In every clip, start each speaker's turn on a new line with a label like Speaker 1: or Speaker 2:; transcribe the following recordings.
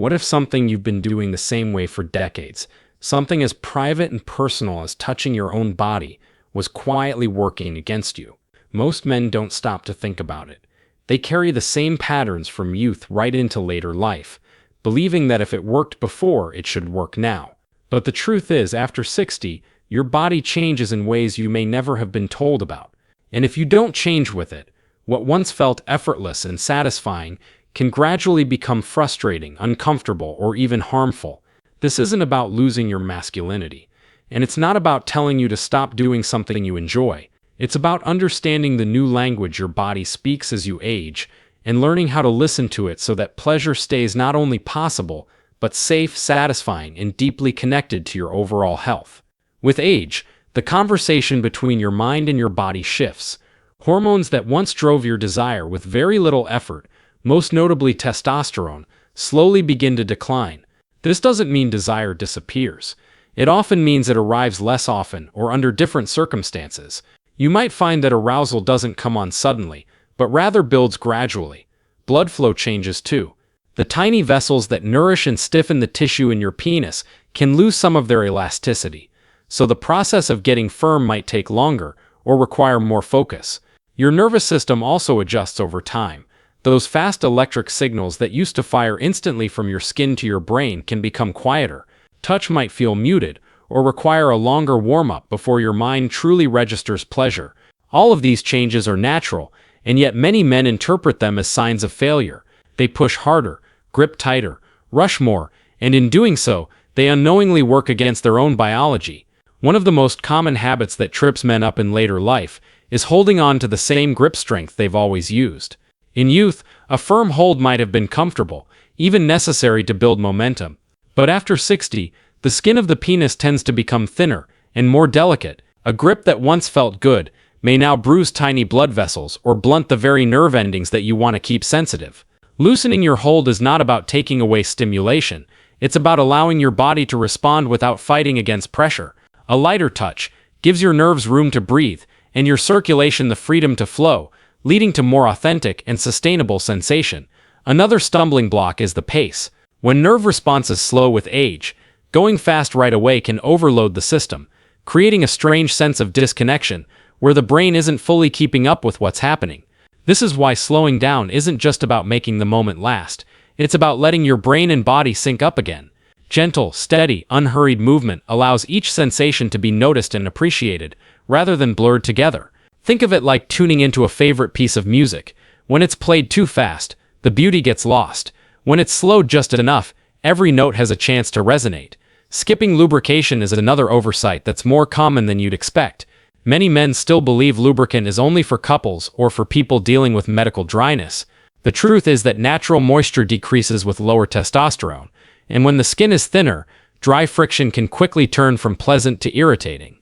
Speaker 1: What if something you've been doing the same way for decades, something as private and personal as touching your own body, was quietly working against you? Most men don't stop to think about it. They carry the same patterns from youth right into later life, believing that if it worked before, it should work now. But the truth is, after 60, your body changes in ways you may never have been told about. And if you don't change with it, what once felt effortless and satisfying can gradually become frustrating, uncomfortable, or even harmful. This isn't about losing your masculinity, and it's not about telling you to stop doing something you enjoy. It's about understanding the new language your body speaks as you age, and learning how to listen to it so that pleasure stays not only possible, but safe, satisfying, and deeply connected to your overall health. With age, the conversation between your mind and your body shifts. Hormones that once drove your desire with very little effort, most notably testosterone, slowly begin to decline. This doesn't mean desire disappears. It often means it arrives less often or under different circumstances. You might find that arousal doesn't come on suddenly, but rather builds gradually. Blood flow changes too. The tiny vessels that nourish and stiffen the tissue in your penis can lose some of their elasticity, so the process of getting firm might take longer or require more focus. Your nervous system also adjusts over time. Those fast electric signals that used to fire instantly from your skin to your brain can become quieter. Touch might feel muted, or require a longer warm-up before your mind truly registers pleasure. All of these changes are natural, and yet many men interpret them as signs of failure. They push harder, grip tighter, rush more, and in doing so, they unknowingly work against their own biology. One of the most common habits that trips men up in later life is holding on to the same grip strength they've always used. In youth, a firm hold might have been comfortable, even necessary to build momentum. But after 60, the skin of the penis tends to become thinner and more delicate. A grip that once felt good may now bruise tiny blood vessels or blunt the very nerve endings that you want to keep sensitive. Loosening your hold is not about taking away stimulation. It's about allowing your body to respond without fighting against pressure. A lighter touch gives your nerves room to breathe and your circulation the freedom to flow, leading to more authentic and sustainable sensation. Another stumbling block is the pace. When nerve responses slow with age, going fast right away can overload the system, creating a strange sense of disconnection where the brain isn't fully keeping up with what's happening. This is why slowing down isn't just about making the moment last. It's about letting your brain and body sync up again. Gentle, steady, unhurried movement allows each sensation to be noticed and appreciated, rather than blurred together. Think of it like tuning into a favorite piece of music. When it's played too fast, the beauty gets lost. When it's slowed just enough, every note has a chance to resonate. Skipping lubrication is another oversight that's more common than you'd expect. Many men still believe lubricant is only for couples or for people dealing with medical dryness. The truth is that natural moisture decreases with lower testosterone, and when the skin is thinner, dry friction can quickly turn from pleasant to irritating.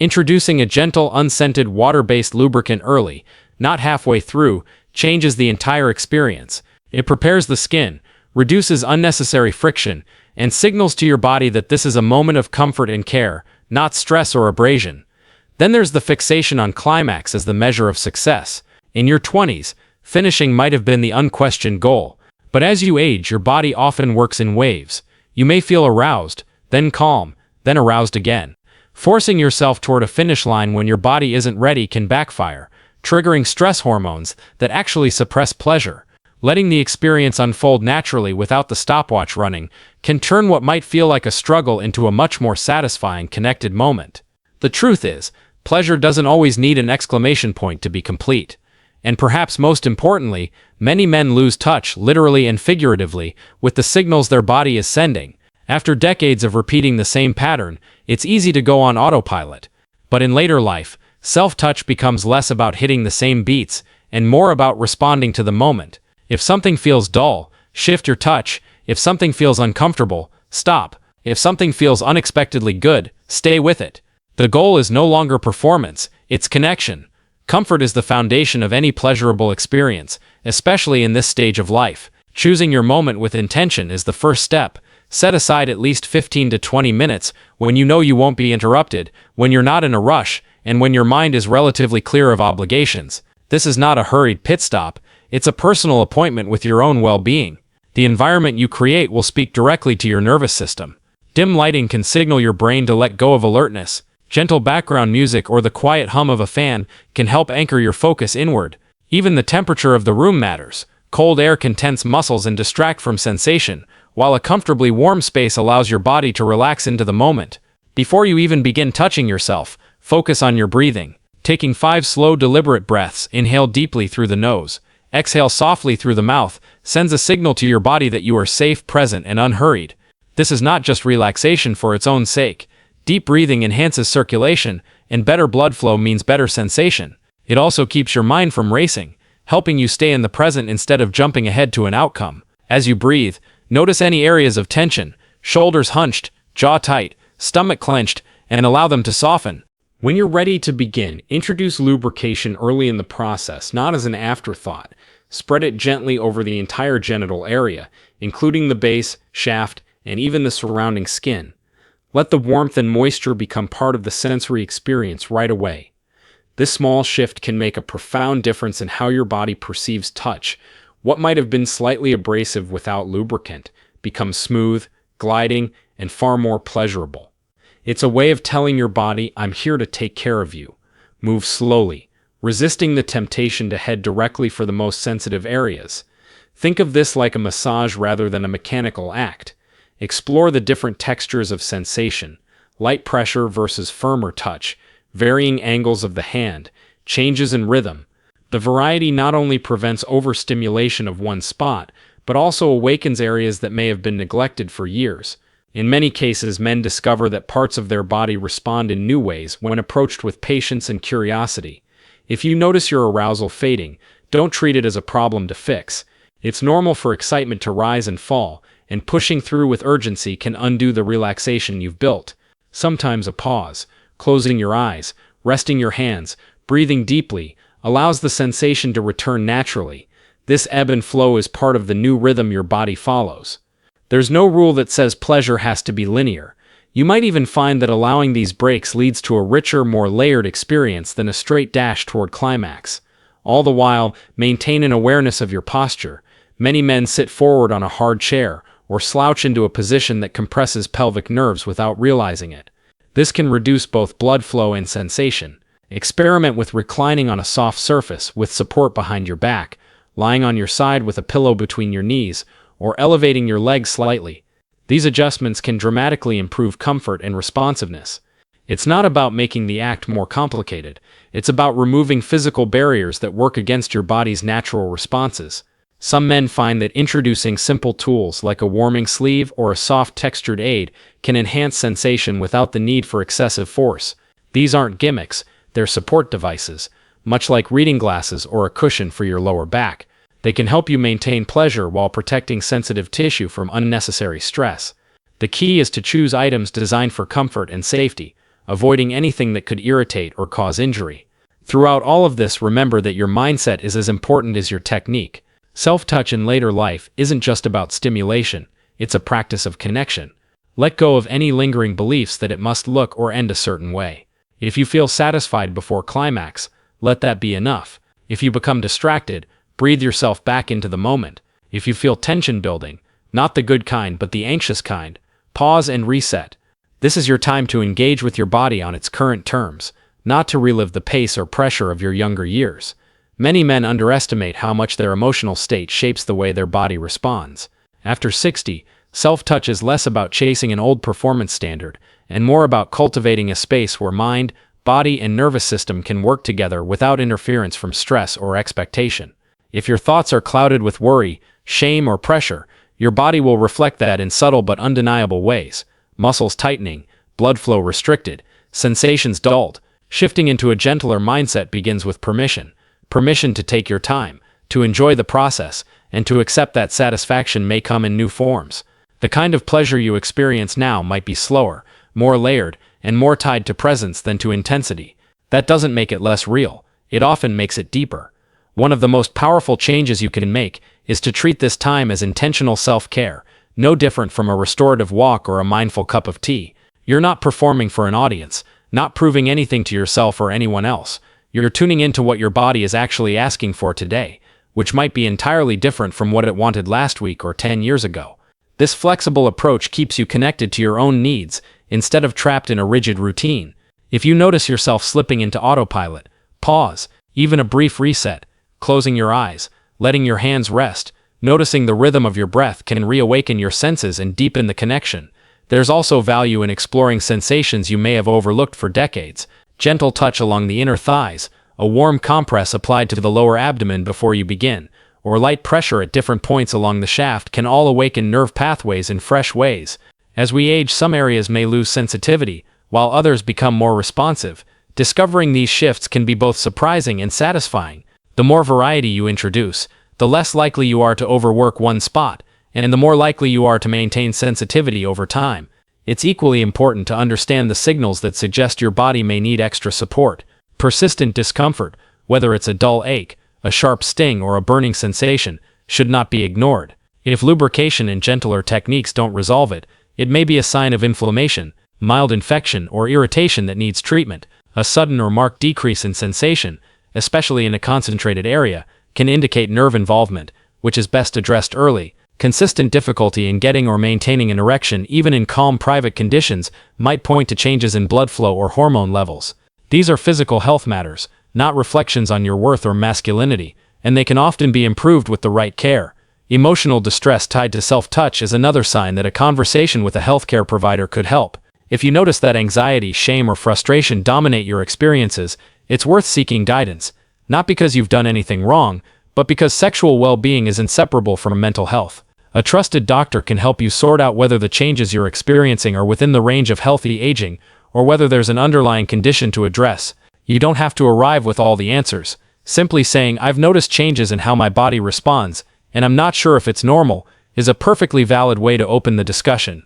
Speaker 1: Introducing a gentle, unscented, water-based lubricant early, not halfway through, changes the entire experience. It prepares the skin, reduces unnecessary friction, and signals to your body that this is a moment of comfort and care, not stress or abrasion. Then there's the fixation on climax as the measure of success. In your 20s, finishing might have been the unquestioned goal, but as you age, your body often works in waves. You may feel aroused, then calm, then aroused again. Forcing yourself toward a finish line when your body isn't ready can backfire, triggering stress hormones that actually suppress pleasure. Letting the experience unfold naturally without the stopwatch running can turn what might feel like a struggle into a much more satisfying, connected moment. The truth is, pleasure doesn't always need an exclamation point to be complete. And perhaps most importantly, many men lose touch, literally and figuratively, with the signals their body is sending. After decades of repeating the same pattern, it's easy to go on autopilot. But in later life, self-touch becomes less about hitting the same beats and more about responding to the moment. If something feels dull, shift your touch. If something feels uncomfortable, stop. If something feels unexpectedly good, stay with it. The goal is no longer performance, it's connection. Comfort is the foundation of any pleasurable experience, especially in this stage of life. Choosing your moment with intention is the first step. Set aside at least 15 to 20 minutes when you know you won't be interrupted, when you're not in a rush, and when your mind is relatively clear of obligations. This is not a hurried pit stop, it's a personal appointment with your own well-being. The environment you create will speak directly to your nervous system. Dim lighting can signal your brain to let go of alertness. Gentle background music or the quiet hum of a fan can help anchor your focus inward. Even the temperature of the room matters. Cold air can tense muscles and distract from sensation, while a comfortably warm space allows your body to relax into the moment. Before you even begin touching yourself, focus on your breathing. Taking 5 slow, deliberate breaths, inhale deeply through the nose, exhale softly through the mouth, sends a signal to your body that you are safe, present, and unhurried. This is not just relaxation for its own sake. Deep breathing enhances circulation, and better blood flow means better sensation. It also keeps your mind from racing, helping you stay in the present instead of jumping ahead to an outcome. As you breathe, notice any areas of tension, shoulders hunched, jaw tight, stomach clenched, and allow them to soften. When you're ready to begin, introduce lubrication early in the process, not as an afterthought. Spread it gently over the entire genital area, including the base, shaft, and even the surrounding skin. Let the warmth and moisture become part of the sensory experience right away. This small shift can make a profound difference in how your body perceives touch. What might have been slightly abrasive without lubricant becomes smooth, gliding, and far more pleasurable. It's a way of telling your body, I'm here to take care of you. Move slowly, resisting the temptation to head directly for the most sensitive areas. Think of this like a massage rather than a mechanical act. Explore the different textures of sensation, light pressure versus firmer touch, varying angles of the hand, changes in rhythm. The variety not only prevents overstimulation of one spot, but also awakens areas that may have been neglected for years. In many cases, men discover that parts of their body respond in new ways when approached with patience and curiosity. If you notice your arousal fading, don't treat it as a problem to fix. It's normal for excitement to rise and fall, and pushing through with urgency can undo the relaxation you've built. Sometimes a pause, closing your eyes, resting your hands, breathing deeply, allows the sensation to return naturally. This ebb and flow is part of the new rhythm your body follows. There's no rule that says pleasure has to be linear. You might even find that allowing these breaks leads to a richer, more layered experience than a straight dash toward climax. All the while, maintain an awareness of your posture. Many men sit forward on a hard chair, or slouch into a position that compresses pelvic nerves without realizing it. This can reduce both blood flow and sensation. Experiment with reclining on a soft surface with support behind your back, lying on your side with a pillow between your knees, or elevating your legs slightly. These adjustments can dramatically improve comfort and responsiveness. It's not about making the act more complicated. It's about removing physical barriers that work against your body's natural responses. Some men find that introducing simple tools like a warming sleeve or a soft textured aid can enhance sensation without the need for excessive force. These aren't gimmicks, they're support devices, much like reading glasses or a cushion for your lower back. They can help you maintain pleasure while protecting sensitive tissue from unnecessary stress. The key is to choose items designed for comfort and safety, avoiding anything that could irritate or cause injury. Throughout all of this, remember that your mindset is as important as your technique. Self-touch in later life isn't just about stimulation, it's a practice of connection. Let go of any lingering beliefs that it must look or end a certain way. If you feel satisfied before climax, let that be enough. If you become distracted, breathe yourself back into the moment. If you feel tension building, not the good kind but the anxious kind, pause and reset. This is your time to engage with your body on its current terms, not to relive the pace or pressure of your younger years. Many men underestimate how much their emotional state shapes the way their body responds. After 60, self-touch is less about chasing an old performance standard and more about cultivating a space where mind, body, and nervous system can work together without interference from stress or expectation. If your thoughts are clouded with worry, shame, or pressure, your body will reflect that in subtle but undeniable ways. Muscles tightening, blood flow restricted, sensations dulled. Shifting into a gentler mindset begins with permission. Permission to take your time, to enjoy the process, and to accept that satisfaction may come in new forms. The kind of pleasure you experience now might be slower, more layered, and more tied to presence than to intensity. That doesn't make it less real. It often makes it deeper. One of the most powerful changes you can make is to treat this time as intentional self-care, no different from a restorative walk or a mindful cup of tea. You're not performing for an audience, not proving anything to yourself or anyone else. You're tuning into what your body is actually asking for today. which might be entirely different from what it wanted last week or 10 years ago. This flexible approach keeps you connected to your own needs instead of trapped in a rigid routine. If you notice yourself slipping into autopilot, pause, even a brief reset, closing your eyes, letting your hands rest, noticing the rhythm of your breath can reawaken your senses and deepen the connection. There's also value in exploring sensations you may have overlooked for decades. Gentle touch along the inner thighs, a warm compress applied to the lower abdomen before you begin, or light pressure at different points along the shaft can all awaken nerve pathways in fresh ways. As we age, some areas may lose sensitivity, while others become more responsive. Discovering these shifts can be both surprising and satisfying. The more variety you introduce, the less likely you are to overwork one spot, and the more likely you are to maintain sensitivity over time. It's equally important to understand the signals that suggest your body may need extra support. Persistent discomfort, whether it's a dull ache, a sharp sting, or a burning sensation, should not be ignored. If lubrication and gentler techniques don't resolve it, it may be a sign of inflammation, mild infection, or irritation that needs treatment. A sudden or marked decrease in sensation, especially in a concentrated area, can indicate nerve involvement, which is best addressed early. Consistent difficulty in getting or maintaining an erection, even in calm private conditions, might point to changes in blood flow or hormone levels. These are physical health matters, not reflections on your worth or masculinity, and they can often be improved with the right care. Emotional distress tied to self-touch is another sign that a conversation with a healthcare provider could help. If you notice that anxiety, shame, or frustration dominate your experiences, it's worth seeking guidance, not because you've done anything wrong, but because sexual well-being is inseparable from mental health. A trusted doctor can help you sort out whether the changes you're experiencing are within the range of healthy aging, or whether there's an underlying condition to address. You don't have to arrive with all the answers. Simply saying, "I've noticed changes in how my body responds, and I'm not sure if it's normal," is a perfectly valid way to open the discussion.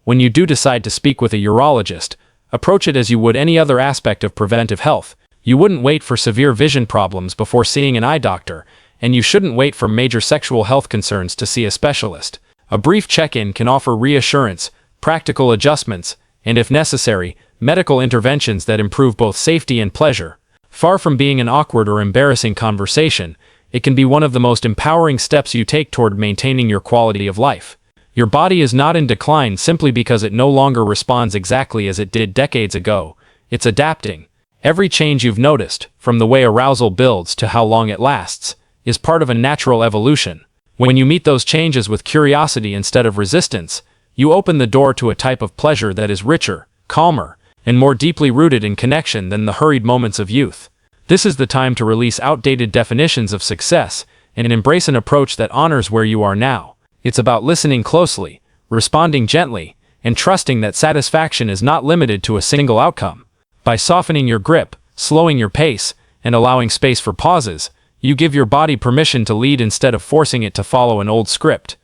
Speaker 1: When you do decide to speak with a urologist, approach it as you would any other aspect of preventive health. You wouldn't wait for severe vision problems before seeing an eye doctor, and you shouldn't wait for major sexual health concerns to see a specialist. A brief check-in can offer reassurance, practical adjustments, and if necessary, medical interventions that improve both safety and pleasure. Far from being an awkward or embarrassing conversation, it can be one of the most empowering steps you take toward maintaining your quality of life. Your body is not in decline simply because it no longer responds exactly as it did decades ago. It's adapting. Every change you've noticed, from the way arousal builds to how long it lasts, is part of a natural evolution. When you meet those changes with curiosity instead of resistance, you open the door to a type of pleasure that is richer, calmer, and more deeply rooted in connection than the hurried moments of youth. This is the time to release outdated definitions of success and embrace an approach that honors where you are now. It's about listening closely, responding gently, and trusting that satisfaction is not limited to a single outcome. By softening your grip, slowing your pace, and allowing space for pauses, you give your body permission to lead instead of forcing it to follow an old script.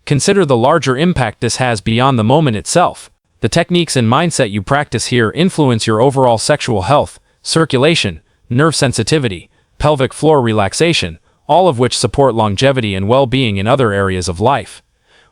Speaker 1: Consider the larger impact this has beyond the moment itself. The techniques and mindset you practice here influence your overall sexual health, circulation, nerve sensitivity, pelvic floor relaxation, all of which support longevity and well-being in other areas of life.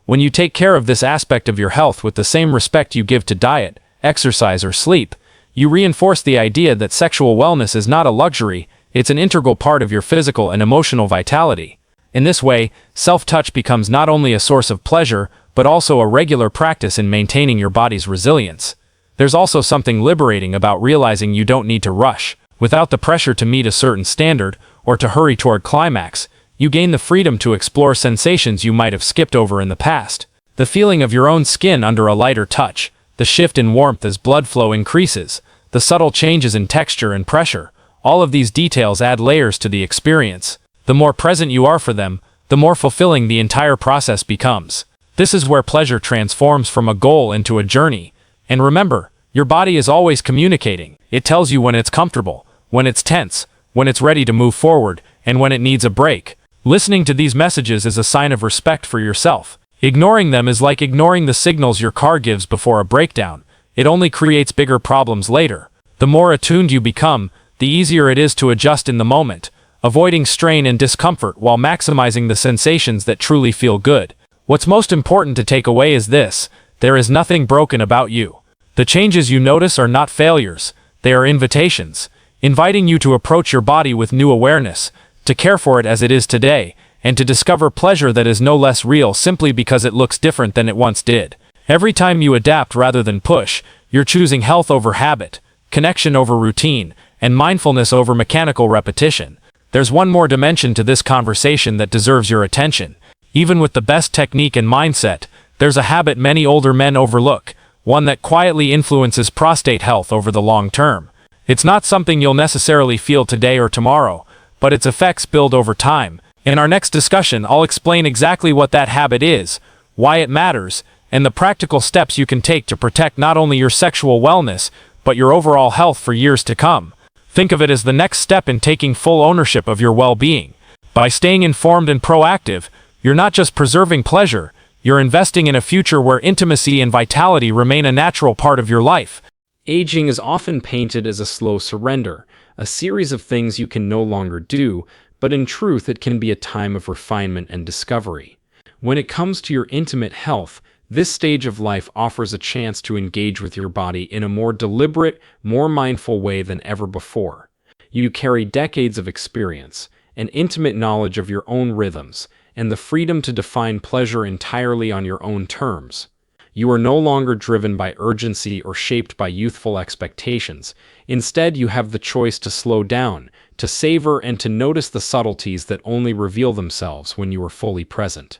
Speaker 1: When you take care of this aspect of your health with the same respect you give to diet, exercise, or sleep, you reinforce the idea that sexual wellness is not a luxury, it's an integral part of your physical and emotional vitality. In this way, self-touch becomes not only a source of pleasure, but also a regular practice in maintaining your body's resilience. There's also something liberating about realizing you don't need to rush. Without the pressure to meet a certain standard, or to hurry toward climax, you gain the freedom to explore sensations you might have skipped over in the past. The feeling of your own skin under a lighter touch, the shift in warmth as blood flow increases, the subtle changes in texture and pressure, all of these details add layers to the experience. The more present you are for them, the more fulfilling the entire process becomes. This is where pleasure transforms from a goal into a journey. And remember, your body is always communicating. It tells you when it's comfortable, when it's tense, when it's ready to move forward, and when it needs a break. Listening to these messages is a sign of respect for yourself. Ignoring them is like ignoring the signals your car gives before a breakdown. It only creates bigger problems later. The more attuned you become, the easier it is to adjust in the moment, avoiding strain and discomfort while maximizing the sensations that truly feel good. What's most important to take away is this: there is nothing broken about you. The changes you notice are not failures, they are invitations, inviting you to approach your body with new awareness,
Speaker 2: to care for it as it is today, and to discover pleasure that is no less real simply because it looks different than it once did. Every time you adapt rather than push, you're choosing health over habit, connection over routine, and mindfulness over mechanical repetition. There's one more dimension to this conversation that deserves your attention. Even with the best technique and mindset, there's a habit many older men overlook, one that quietly influences prostate health over the long term. It's not something you'll necessarily feel today or tomorrow, but its effects build over time. In our next discussion, I'll explain exactly what that habit is, why it matters, and the practical steps you can take to protect not only your sexual wellness, but your overall health for years to come. Think of it as the next step in taking full ownership of your well-being. By staying informed and proactive, you're not just preserving pleasure, you're investing in a future where intimacy and vitality remain a natural part of your life.
Speaker 1: Aging is often painted as a slow surrender, a series of things you can no longer do, but in truth it can be a time of refinement and discovery. When it comes to your intimate health, this stage of life offers a chance to engage with your body in a more deliberate, more mindful way than ever before. You carry decades of experience, an intimate knowledge of your own rhythms, and the freedom to define pleasure entirely on your own terms. You are no longer driven by urgency or shaped by youthful expectations. Instead, you have the choice to slow down, to savor, and to notice the subtleties that only reveal themselves when you are fully present.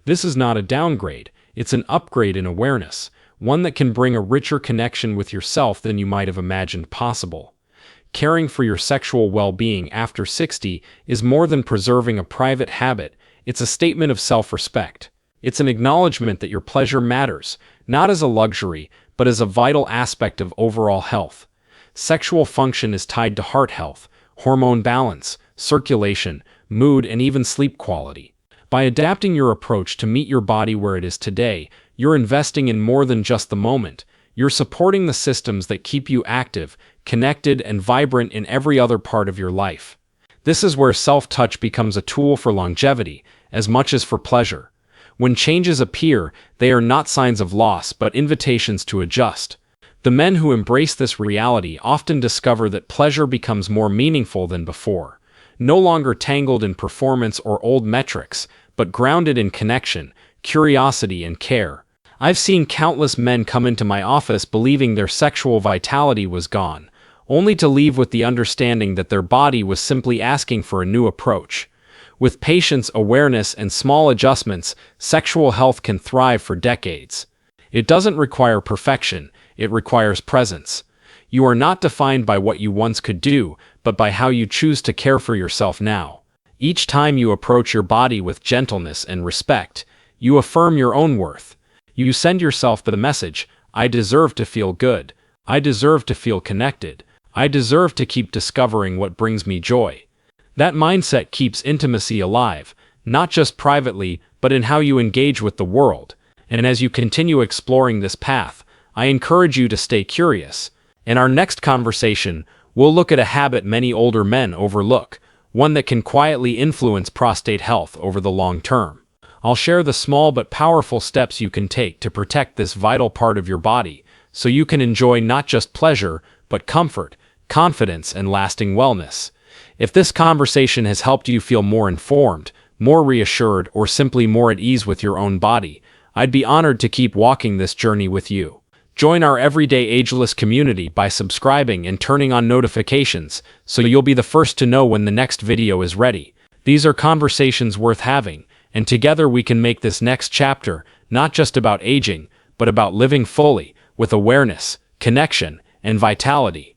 Speaker 1: This is not a downgrade. It's an upgrade in awareness, one that can bring a richer connection with yourself than you might have imagined possible. Caring for your sexual well-being after 60 is more than preserving a private habit. It's a statement of self-respect. It's an acknowledgement that your pleasure matters, not as a luxury, but as a vital aspect of overall health. Sexual function is tied to heart health, hormone balance, circulation, mood, and even sleep quality. By adapting your approach to meet your body where it is today, you're investing in more than just the moment. You're supporting the systems that keep you active, connected, and vibrant in every other part of your life. This is where self-touch becomes a tool for longevity, as much as for pleasure. When changes appear, they are not signs of loss, but invitations to adjust. The men who embrace this reality often discover that pleasure becomes more meaningful than before, no longer tangled in performance or old metrics, but grounded in connection, curiosity, and care. I've seen countless men come into my office believing their sexual vitality was gone, only to leave with the understanding that their body was simply asking for a new approach. With patience, awareness, and small adjustments, sexual health can thrive for decades. It doesn't require perfection, it requires presence. You are not defined by what you once could do, but by how you choose to care for yourself now. Each time you approach your body with gentleness and respect, you affirm your own worth. You send yourself the message, I deserve to feel good. I deserve to feel connected. I deserve to keep discovering what brings me joy. That mindset keeps intimacy alive, not just privately, but in how you engage with the world. And as you continue exploring this path, I encourage you to stay curious. In our next conversation, we'll look at a habit many older men overlook, one that can quietly influence prostate health over the long term. I'll share the small but powerful steps you can take to protect this vital part of your body, so you can enjoy not just pleasure, but comfort, confidence, and lasting wellness. If this conversation has helped you feel more informed, more reassured, or simply more at ease with your own body, I'd be honored to keep walking this journey with you. Join our everyday ageless community by subscribing and turning on notifications, so you'll be the first to know when the next video is ready. These are conversations worth having, and together we can make this next chapter not just about aging, but about living fully, with awareness, connection, and vitality.